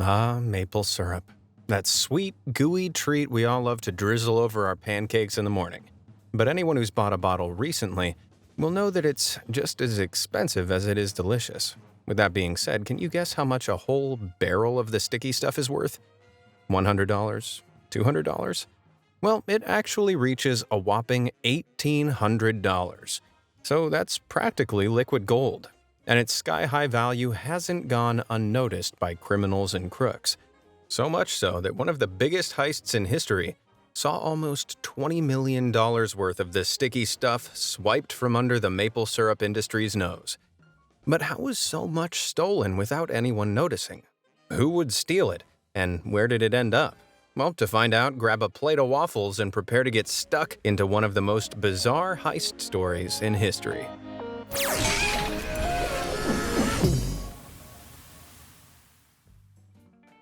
Ah, maple syrup. That sweet, gooey treat we all love to drizzle over our pancakes in the morning. But anyone who's bought a bottle recently will know that it's just as expensive as it is delicious. With that being said, can you guess how much a whole barrel of the sticky stuff is worth? $100? $200? Well, it actually reaches a whopping $1,800. So that's practically liquid gold. And its sky-high value hasn't gone unnoticed by criminals and crooks. So much so that one of the biggest heists in history saw almost $20 million worth of this sticky stuff swiped from under the maple syrup industry's nose. But how was so much stolen without anyone noticing? Who would steal it, and where did it end up? Well, to find out, grab a plate of waffles and prepare to get stuck into one of the most bizarre heist stories in history.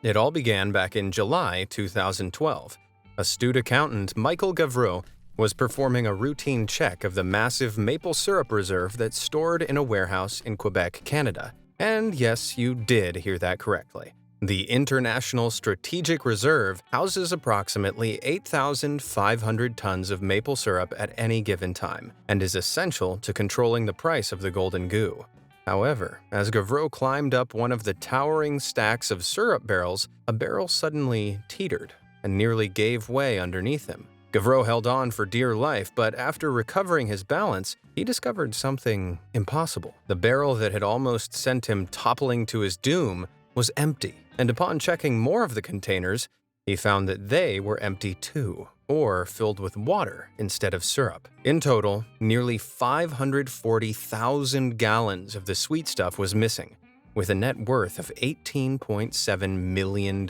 It all began back in July 2012. Astute accountant Michael Gavreau was performing a routine check of the massive maple syrup reserve that's stored in a warehouse in Quebec, Canada. And yes, you did hear that correctly. The International Strategic Reserve houses approximately 8,500 tons of maple syrup at any given time and is essential to controlling the price of the golden goo. However, as Gavreau climbed up one of the towering stacks of syrup barrels, a barrel suddenly teetered and nearly gave way underneath him. Gavreau held on for dear life, but after recovering his balance, he discovered something impossible. The barrel that had almost sent him toppling to his doom was empty, and upon checking more of the containers, he found that they were empty too, or filled with water instead of syrup. In total, nearly 540,000 gallons of the sweet stuff was missing, with a net worth of $18.7 million.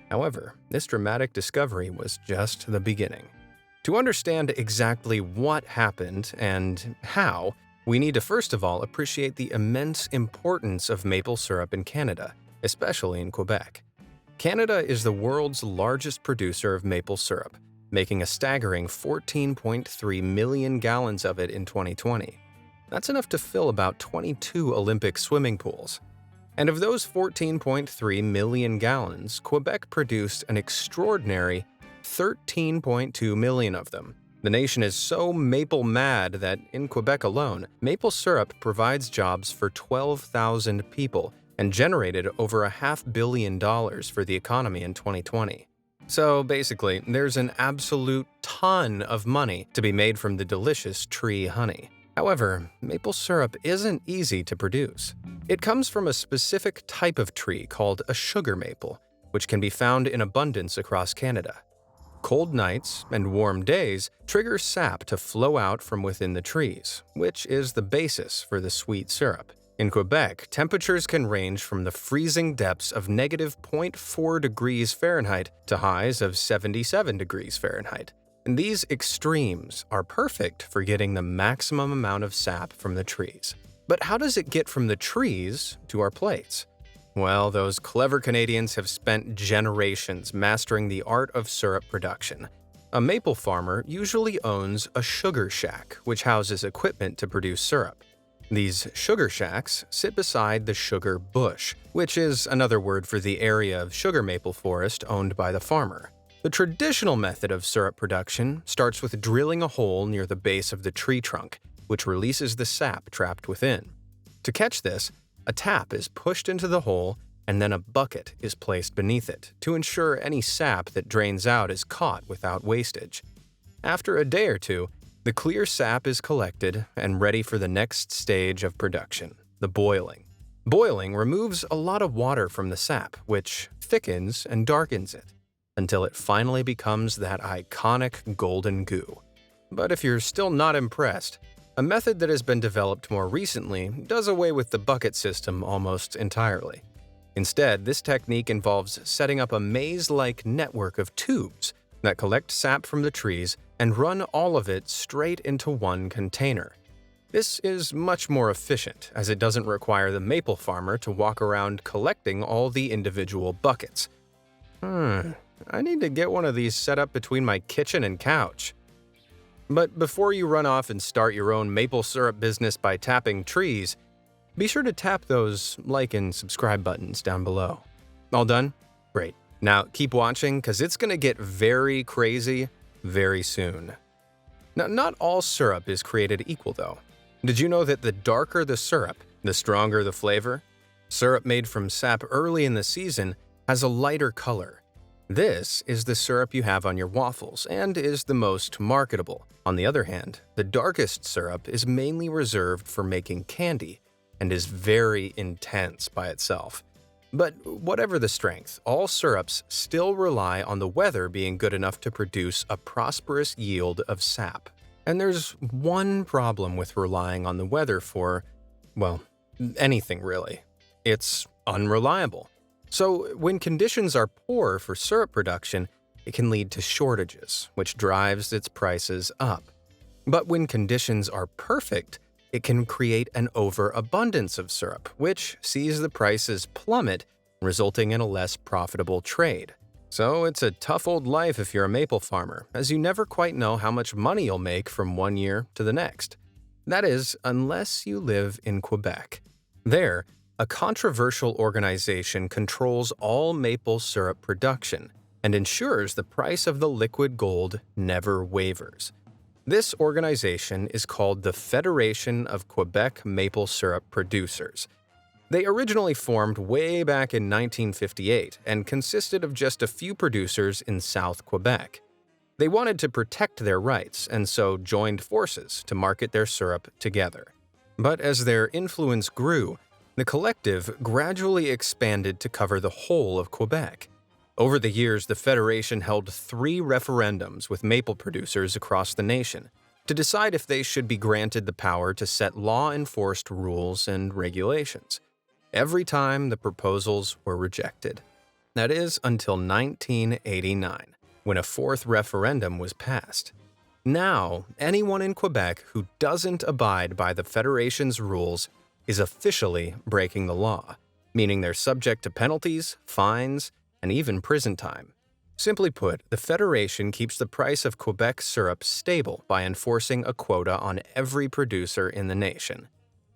However, this dramatic discovery was just the beginning. To understand exactly what happened and how, we need to first of all appreciate the immense importance of maple syrup in Canada, especially in Quebec. Canada is the world's largest producer of maple syrup, making a staggering 14.3 million gallons of it in 2020. That's enough to fill about 22 Olympic swimming pools. And of those 14.3 million gallons, Quebec produced an extraordinary 13.2 million of them. The nation is so maple mad that in Quebec alone, maple syrup provides jobs for 12,000 people and generated over $500 million for the economy in 2020. So basically, there's an absolute ton of money to be made from the delicious tree honey. However, maple syrup isn't easy to produce. It comes from a specific type of tree called a sugar maple, which can be found in abundance across Canada. Cold nights and warm days trigger sap to flow out from within the trees, which is the basis for the sweet syrup. In Quebec, temperatures can range from the freezing depths of negative 0.4 degrees Fahrenheit to highs of 77 degrees Fahrenheit. And these extremes are perfect for getting the maximum amount of sap from the trees. But how does it get from the trees to our plates? Well, those clever Canadians have spent generations mastering the art of syrup production. A maple farmer usually owns a sugar shack, which houses equipment to produce syrup. These sugar shacks sit beside the sugar bush, which is another word for the area of sugar maple forest owned by the farmer. The traditional method of syrup production starts with drilling a hole near the base of the tree trunk, which releases the sap trapped within. To catch this, a tap is pushed into the hole and then a bucket is placed beneath it to ensure any sap that drains out is caught without wastage. After a day or two, the clear sap is collected and ready for the next stage of production, the boiling. Boiling removes a lot of water from the sap, which thickens and darkens it, until it finally becomes that iconic golden goo. But if you're still not impressed, a method that has been developed more recently does away with the bucket system almost entirely. Instead, this technique involves setting up a maze-like network of tubes that collect sap from the trees and run all of it straight into one container. This is much more efficient, as it doesn't require the maple farmer to walk around collecting all the individual buckets. I need to get one of these set up between my kitchen and couch. But before you run off and start your own maple syrup business by tapping trees, be sure to tap those like and subscribe buttons down below. All done? Great. Now keep watching because it's going to get very crazy very soon. Now, not all syrup is created equal though. Did you know that the darker the syrup, the stronger the flavor? Syrup made from sap early in the season has a lighter color. This is the syrup you have on your waffles and is the most marketable. On the other hand, the darkest syrup is mainly reserved for making candy and is very intense by itself. But whatever the strength, all syrups still rely on the weather being good enough to produce a prosperous yield of sap. And there's one problem with relying on the weather for, well, anything really. It's unreliable. So when conditions are poor for syrup production, it can lead to shortages, which drives its prices up. But when conditions are perfect, it can create an overabundance of syrup, which sees the prices plummet, resulting in a less profitable trade. So it's a tough old life if you're a maple farmer, as you never quite know how much money you'll make from one year to the next. That is, unless you live in Quebec. There, a controversial organization controls all maple syrup production and ensures the price of the liquid gold never wavers. This organization is called the Federation of Quebec Maple Syrup Producers. They originally formed way back in 1958 and consisted of just a few producers in South Quebec. They wanted to protect their rights and so joined forces to market their syrup together. But as their influence grew, the collective gradually expanded to cover the whole of Quebec. Over the years, the Federation held 3 referendums with maple producers across the nation to decide if they should be granted the power to set law-enforced rules and regulations. Every time, the proposals were rejected. That is, until 1989, when a 4th referendum was passed. Now, anyone in Quebec who doesn't abide by the Federation's rules is officially breaking the law, meaning they're subject to penalties, fines, and even prison time. Simply put, the Federation keeps the price of Quebec syrup stable by enforcing a quota on every producer in the nation.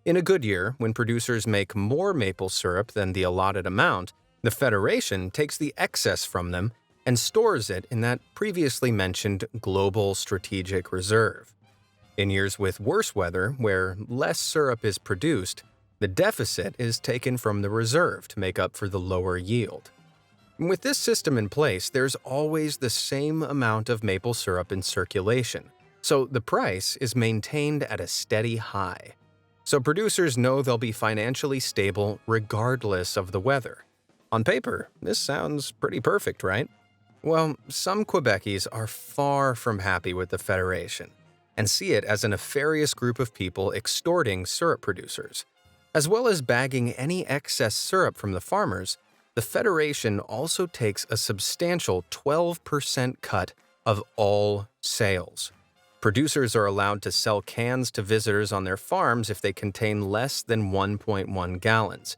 In a good year, when producers make more maple syrup than the allotted amount, the Federation takes the excess from them and stores it in that previously mentioned global strategic reserve. In years with worse weather, where less syrup is produced, the deficit is taken from the reserve to make up for the lower yield. With this system in place, there's always the same amount of maple syrup in circulation, so the price is maintained at a steady high. So producers know they'll be financially stable regardless of the weather. On paper, this sounds pretty perfect, right? Well, some Quebecers are far from happy with the Federation and see it as a nefarious group of people extorting syrup producers. As well as bagging any excess syrup from the farmers, the Federation also takes a substantial 12% cut of all sales. Producers are allowed to sell cans to visitors on their farms if they contain less than 1.1 gallons.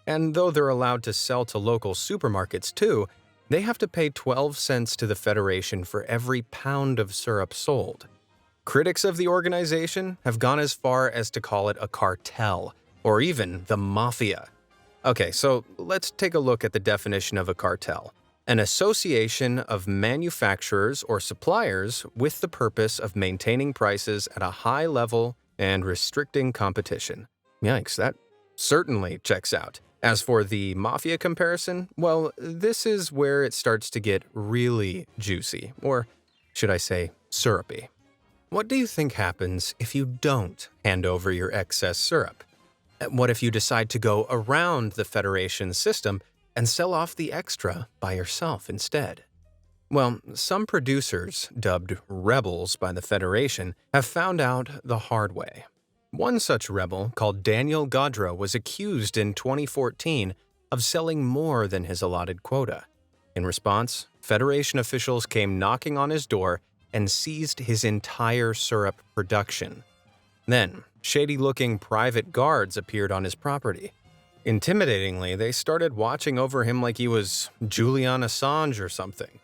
And though they're allowed to sell to local supermarkets too, they have to pay 12 cents to the Federation for every pound of syrup sold. Critics of the organization have gone as far as to call it a cartel, or even the mafia. Okay, so let's take a look at the definition of a cartel. An association of manufacturers or suppliers with the purpose of maintaining prices at a high level and restricting competition. Yikes, that certainly checks out. As for the mafia comparison, well, this is where it starts to get really juicy, or should I say, syrupy. What do you think happens if you don't hand over your excess syrup? What if you decide to go around the Federation system and sell off the extra by yourself instead? Well, some producers, dubbed rebels by the Federation, have found out the hard way. One such rebel, called Daniel Gaudreau, was accused in 2014 of selling more than his allotted quota. In response, Federation officials came knocking on his door and seized his entire syrup production. Then, shady-looking private guards appeared on his property. Intimidatingly, they started watching over him like he was Julian Assange or something.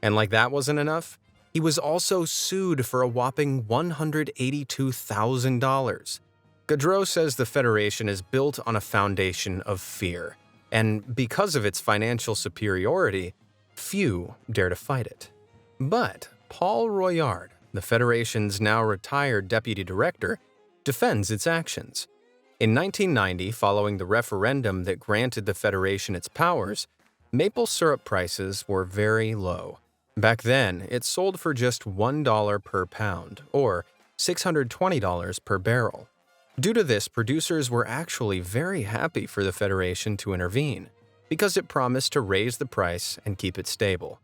And like that wasn't enough, he was also sued for a whopping $182,000. Gaudreau says the Federation is built on a foundation of fear. and because of its financial superiority, few dare to fight it. But Paul Royard, the Federation's now retired deputy director, defends its actions. In 1990, following the referendum that granted the Federation its powers, maple syrup prices were very low. Back then, it sold for just $1 per pound, or $620 per barrel. Due to this, producers were actually very happy for the Federation to intervene, because it promised to raise the price and keep it stable.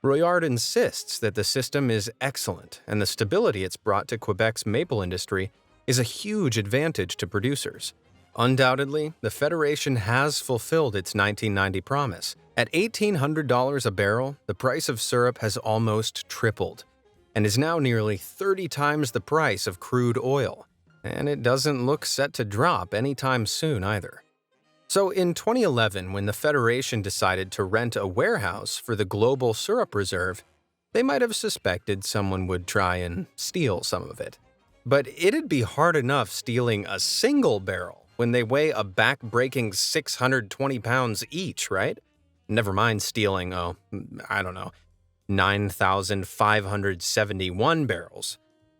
Royard insists that the system is excellent, and the stability it's brought to Quebec's maple industry is a huge advantage to producers. Undoubtedly, the Federation has fulfilled its 1990 promise. At $1,800 a barrel, the price of syrup has almost tripled, and is now nearly 30 times the price of crude oil. And it doesn't look set to drop anytime soon either. So in 2011, when the Federation decided to rent a warehouse for the Global Syrup Reserve, they might have suspected someone would try and steal some of it. But it'd be hard enough stealing a single barrel when they weigh a back-breaking 620 pounds each, right? Never mind stealing, 9,571 barrels.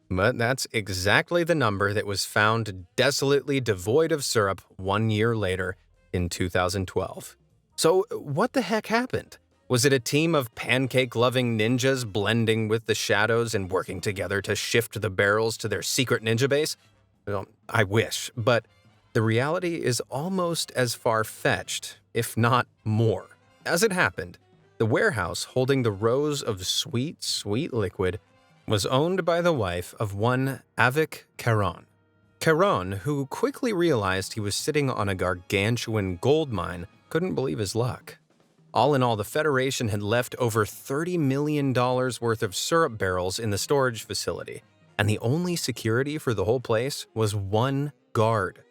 But that's exactly the number that was found desolately devoid of syrup 1 year later in 2012. So what the heck happened? Was it a team of pancake-loving ninjas blending with the shadows and working together to shift the barrels to their secret ninja base? Well, I wish, but the reality is almost as far-fetched, if not more. As it happened, the warehouse holding the rows of sweet, sweet liquid was owned by the wife of one Avik Caron. Caron, who quickly realized he was sitting on a gargantuan gold mine, couldn't believe his luck. All in all, the Federation had left over $30 million worth of syrup barrels in the storage facility, and the only security for the whole place was one guard.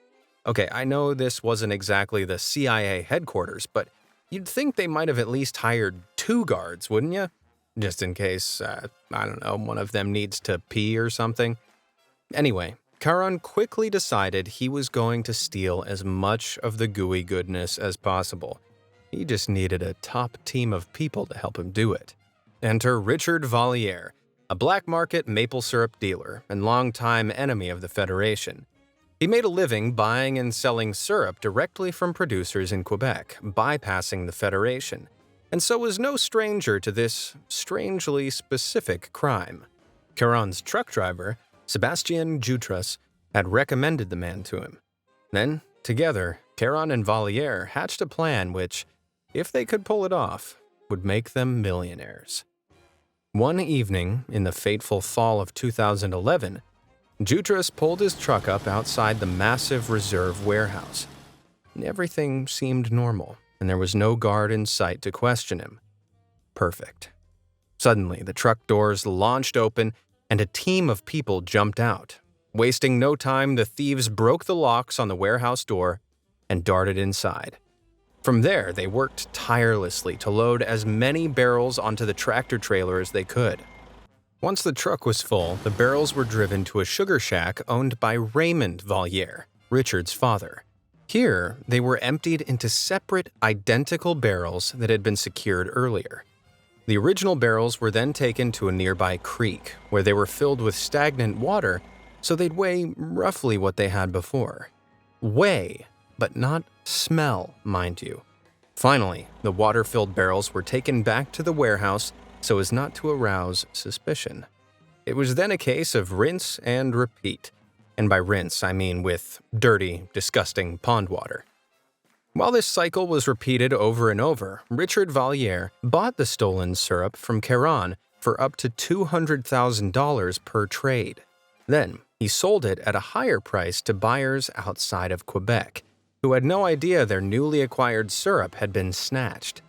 Okay, I know this wasn't exactly the CIA headquarters, but you'd think they might have at least hired 2 guards, wouldn't you? Just in case, one of them needs to pee or something. Anyway, Caron quickly decided he was going to steal as much of the gooey goodness as possible. He just needed a top team of people to help him do it. Enter Richard Valliere, a black market maple syrup dealer and longtime enemy of the Federation. He made a living buying and selling syrup directly from producers in Quebec, bypassing the Federation, and so was no stranger to this strangely specific crime. Caron's truck driver, Sébastien Jutras, had recommended the man to him. Then, together, Caron and Valliere hatched a plan which, if they could pull it off, would make them millionaires. One evening, in the fateful fall of 2011, Jutras pulled his truck up outside the massive reserve warehouse. Everything seemed normal, and there was no guard in sight to question him. Perfect. Suddenly, the truck doors launched open, and a team of people jumped out. Wasting no time, the thieves broke the locks on the warehouse door and darted inside. From there, they worked tirelessly to load as many barrels onto the tractor trailer as they could. Once the truck was full, the barrels were driven to a sugar shack owned by Raymond Valliere, Richard's father. Here, they were emptied into separate, identical barrels that had been secured earlier. The original barrels were then taken to a nearby creek, where they were filled with stagnant water so they'd weigh roughly what they had before. Weigh, but not smell, mind you. Finally, the water-filled barrels were taken back to the warehouse so as not to arouse suspicion. It was then a case of rinse and repeat, and by rinse I mean with dirty, disgusting pond water. While this cycle was repeated over and over, Richard Valliere bought the stolen syrup from Caron for up to $200,000 per trade. Then, he sold it at a higher price to buyers outside of Quebec, who had no idea their newly acquired syrup had been snatched.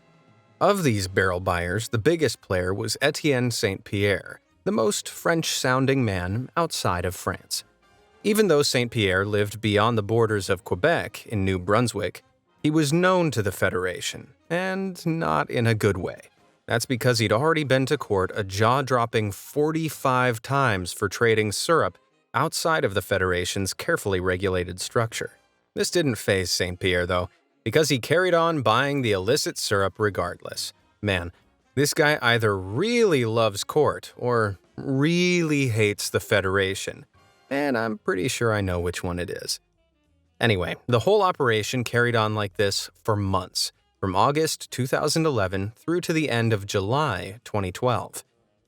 Of these barrel buyers, the biggest player was Etienne Saint-Pierre, the most French-sounding man outside of France. Even though Saint-Pierre lived beyond the borders of Quebec in New Brunswick, he was known to the Federation, and not in a good way. That's because he'd already been to court a jaw-dropping 45 times for trading syrup outside of the Federation's carefully regulated structure. This didn't faze Saint-Pierre, though. because he carried on buying the illicit syrup regardless. Man, this guy either really loves court or really hates the Federation, and I'm pretty sure I know which one it is. Anyway, the whole operation carried on like this for months, from August 2011 through to the end of July 2012.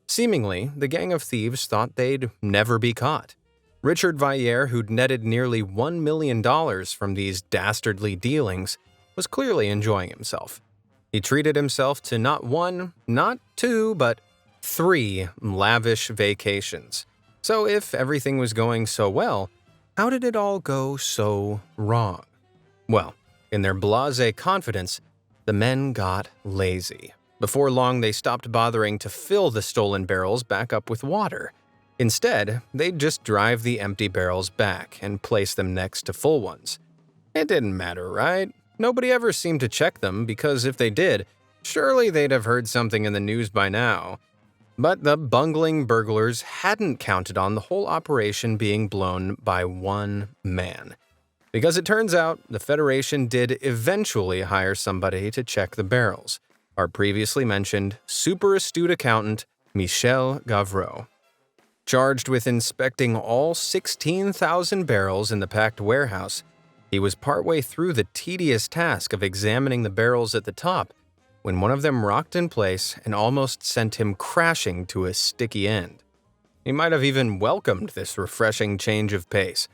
Seemingly, the gang of thieves thought they'd never be caught. Richard Valliere, who'd netted nearly $1 million from these dastardly dealings, was clearly enjoying himself. He treated himself to not one, not two, but 3 lavish vacations. So if everything was going so well, how did it all go so wrong? Well, in their blasé confidence, the men got lazy. Before long, they stopped bothering to fill the stolen barrels back up with water. Instead, they'd just drive the empty barrels back and place them next to full ones. It didn't matter, right? Nobody ever seemed to check them because if they did, surely they'd have heard something in the news by now. But the bungling burglars hadn't counted on the whole operation being blown by one man. Because it turns out the Federation did eventually hire somebody to check the barrels. Our previously mentioned super astute accountant, Michel Gavreau. Charged with inspecting all 16,000 barrels in the packed warehouse, he was partway through the tedious task of examining the barrels at the top when one of them rocked in place and almost sent him crashing to a sticky end. He might have even welcomed this refreshing change of pace.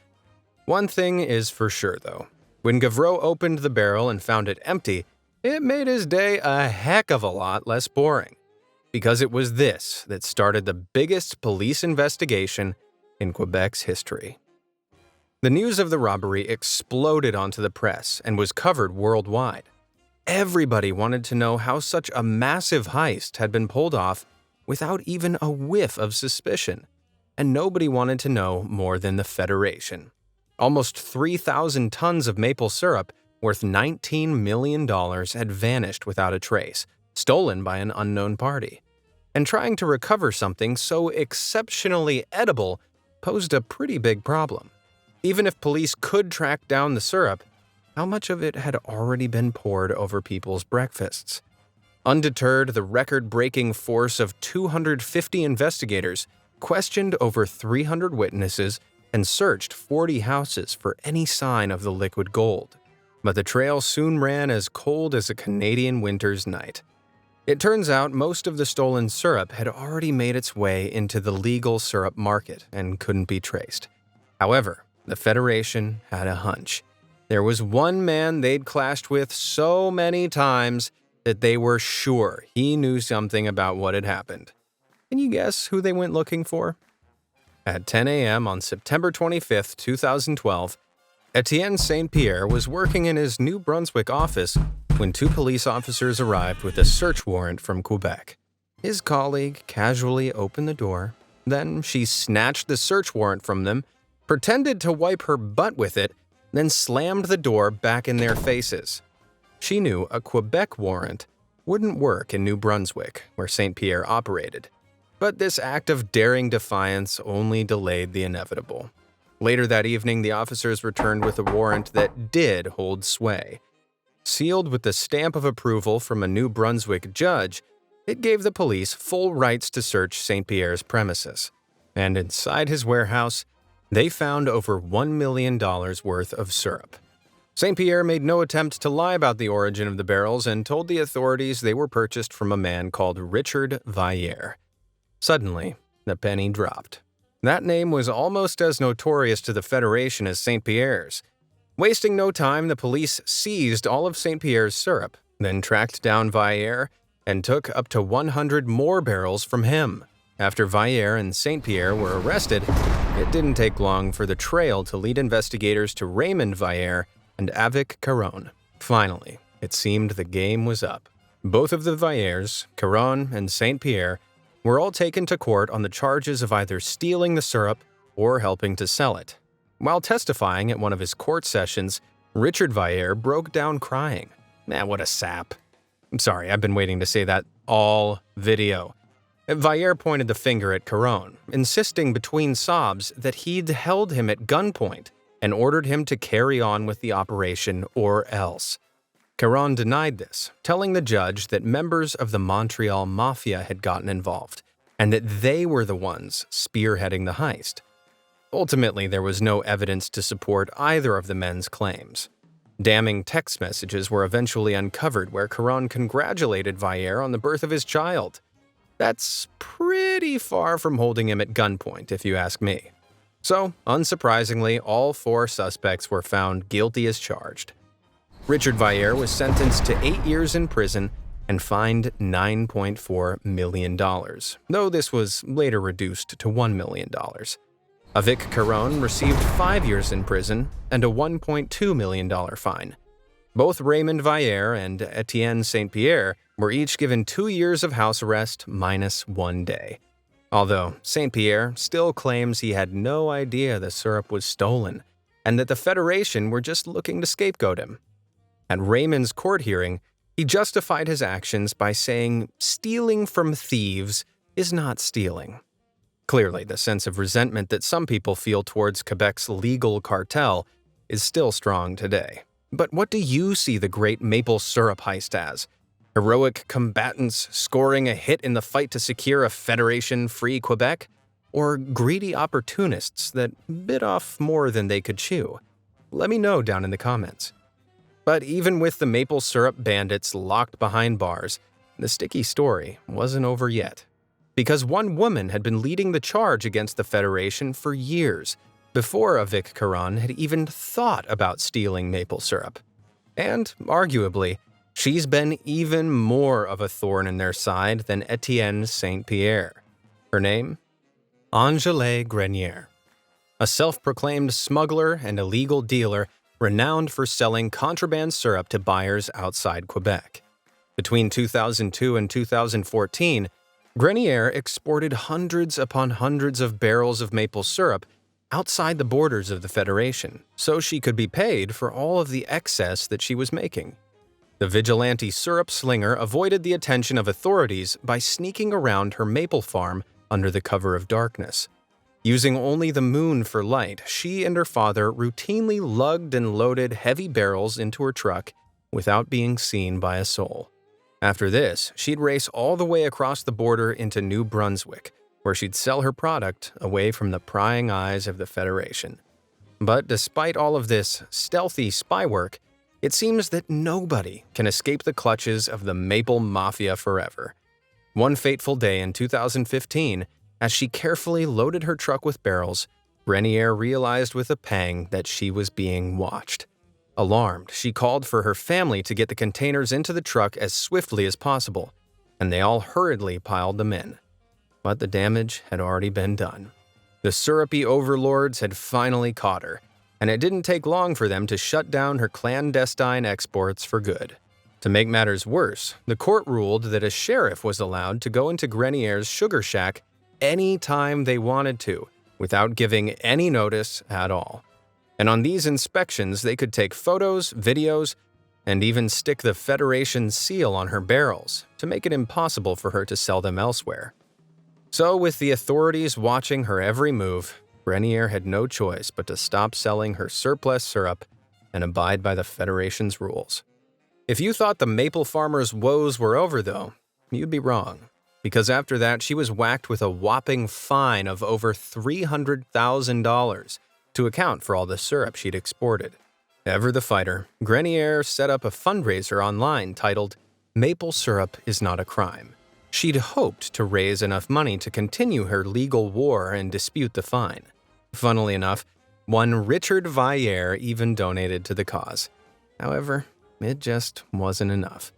One thing is for sure, though. When Gavreau opened the barrel and found it empty, it made his day a heck of a lot less boring. Because it was this that started the biggest police investigation in Quebec's history. The news of the robbery exploded onto the press and was covered worldwide. Everybody wanted to know how such a massive heist had been pulled off without even a whiff of suspicion, and nobody wanted to know more than the Federation. Almost 3,000 tons of maple syrup worth $19 million had vanished without a trace, stolen by an unknown party. And trying to recover something so exceptionally edible posed a pretty big problem. Even if police could track down the syrup, how much of it had already been poured over people's breakfasts? Undeterred, the record-breaking force of 250 investigators questioned over 300 witnesses and searched 40 houses for any sign of the liquid gold. But the trail soon ran as cold as a Canadian winter's night. It turns out most of the stolen syrup had already made its way into the legal syrup market and couldn't be traced. However, the Federation had a hunch. There was one man they'd clashed with so many times that they were sure he knew something about what had happened. Can you guess who they went looking for? At 10 a.m. on September 25, 2012, Etienne St. Pierre was working in his New Brunswick office when 2 police officers arrived with a search warrant from Quebec. His colleague casually opened the door, then she snatched the search warrant from them, pretended to wipe her butt with it, then slammed the door back in their faces. She knew a Quebec warrant wouldn't work in New Brunswick, where St. Pierre operated. But this act of daring defiance only delayed the inevitable. Later that evening, the officers returned with a warrant that did hold sway. Sealed with the stamp of approval from a New Brunswick judge, it gave the police full rights to search St. Pierre's premises. And inside his warehouse, they found over $1 million worth of syrup. St. Pierre made no attempt to lie about the origin of the barrels and told the authorities they were purchased from a man called Richard Valliere. Suddenly, the penny dropped. That name was almost as notorious to the Federation as St. Pierre's. Wasting no time, the police seized all of St. Pierre's syrup, then tracked down Valliere and took up to 100 more barrels from him. After Valliere and St. Pierre were arrested, it didn't take long for the trail to lead investigators to Raymond Valliere and Avik Caron. Finally, it seemed the game was up. Both of the Vallieres, Caron and St. Pierre, were all taken to court on the charges of either stealing the syrup or helping to sell it. While testifying at one of his court sessions, Richard Valliere broke down crying. What a sap. I'm sorry, I've been waiting to say that all video. Valliere pointed the finger at Caron, insisting between sobs that he'd held him at gunpoint and ordered him to carry on with the operation or else. Caron denied this, telling the judge that members of the Montreal Mafia had gotten involved, and that they were the ones spearheading the heist. Ultimately, there was no evidence to support either of the men's claims. Damning text messages were eventually uncovered where Caron congratulated Vailleur on the birth of his child. That's pretty far from holding him at gunpoint, if you ask me. So, unsurprisingly, all 4 suspects were found guilty as charged. Richard Vailleur was sentenced to 8 years in prison and fined $9.4 million, though this was later reduced to $1 million. Avic Caron received 5 years in prison and a $1.2 million fine. Both Raymond Vailleur and Etienne St-Pierre were each given 2 years of house arrest minus 1 day. Although St-Pierre still claims he had no idea the syrup was stolen and that the Federation were just looking to scapegoat him. At Raymond's court hearing, he justified his actions by saying stealing from thieves is not stealing. Clearly, the sense of resentment that some people feel towards Quebec's legal cartel is still strong today. But what do you see the great maple syrup heist as? Heroic combatants scoring a hit in the fight to secure a Federation-free Quebec? Or greedy opportunists that bit off more than they could chew? Let me know down in the comments. But even with the maple syrup bandits locked behind bars, the sticky story wasn't over yet. Because one woman had been leading the charge against the Federation for years, before Avic Caron had even thought about stealing maple syrup. And, arguably, she's been even more of a thorn in their side than Etienne St-Pierre. Her name? Angèle Grenier, a self-proclaimed smuggler and illegal dealer renowned for selling contraband syrup to buyers outside Quebec. Between 2002 and 2014, Grenier exported hundreds upon hundreds of barrels of maple syrup outside the borders of the Federation, so she could be paid for all of the excess that she was making. The vigilante syrup slinger avoided the attention of authorities by sneaking around her maple farm under the cover of darkness. Using only the moon for light, she and her father routinely lugged and loaded heavy barrels into her truck without being seen by a soul. After this, she'd race all the way across the border into New Brunswick, where she'd sell her product away from the prying eyes of the Federation. But despite all of this stealthy spy work, it seems that nobody can escape the clutches of the Maple Mafia forever. One fateful day in 2015, as she carefully loaded her truck with barrels, Grenier realized with a pang that she was being watched. Alarmed, she called for her family to get the containers into the truck as swiftly as possible, and they all hurriedly piled them in. But the damage had already been done. The syrupy overlords had finally caught her, and it didn't take long for them to shut down her clandestine exports for good. To make matters worse, the court ruled that a sheriff was allowed to go into Grenier's sugar shack any time they wanted to, without giving any notice at all. And on these inspections, they could take photos, videos, and even stick the Federation seal on her barrels to make it impossible for her to sell them elsewhere. So, with the authorities watching her every move, Grenier had no choice but to stop selling her surplus syrup and abide by the Federation's rules. If you thought the maple farmer's woes were over, though, you'd be wrong. Because after that, she was whacked with a whopping fine of over $300,000 to account for all the syrup she'd exported. Ever the fighter, Grenier set up a fundraiser online titled, "Maple Syrup is Not a Crime." She'd hoped to raise enough money to continue her legal war and dispute the fine. Funnily enough, one Richard Vailleur even donated to the cause. However, it just wasn't enough.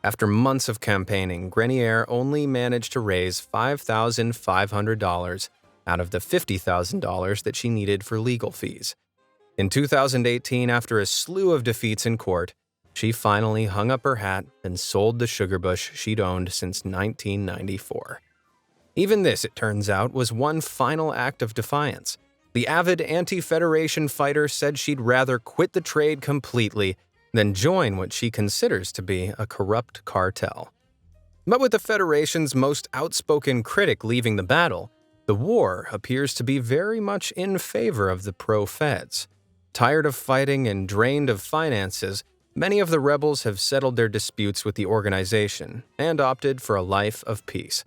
After months of campaigning, Grenier only managed to raise $5,500 out of the $50,000 that she needed for legal fees. In 2018, after a slew of defeats in court, she finally hung up her hat and sold the sugar bush she'd owned since 1994. Even this, it turns out, was one final act of defiance. The avid anti-Federation fighter said she'd rather quit the trade completely than join what she considers to be a corrupt cartel. But with the Federation's most outspoken critic leaving the battle, the war appears to be very much in favor of the pro-Feds. Tired of fighting and drained of finances, Many of the rebels have settled their disputes with the organization and opted for a life of peace.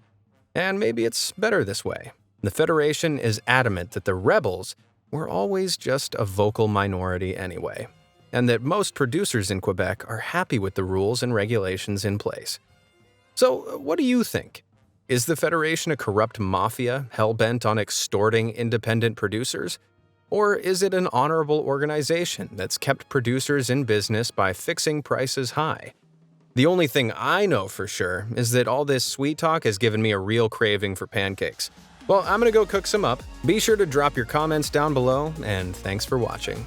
And maybe it's better this way. The Federation is adamant that the rebels were always just a vocal minority anyway, and that most producers in Quebec are happy with the rules and regulations in place. So, what do you think? Is the Federation a corrupt mafia hell-bent on extorting independent producers? Or is it an honorable organization that's kept producers in business by fixing prices high? The only thing I know for sure is that all this sweet talk has given me a real craving for pancakes. Well, I'm gonna go cook some up. Be sure to drop your comments down below, and thanks for watching.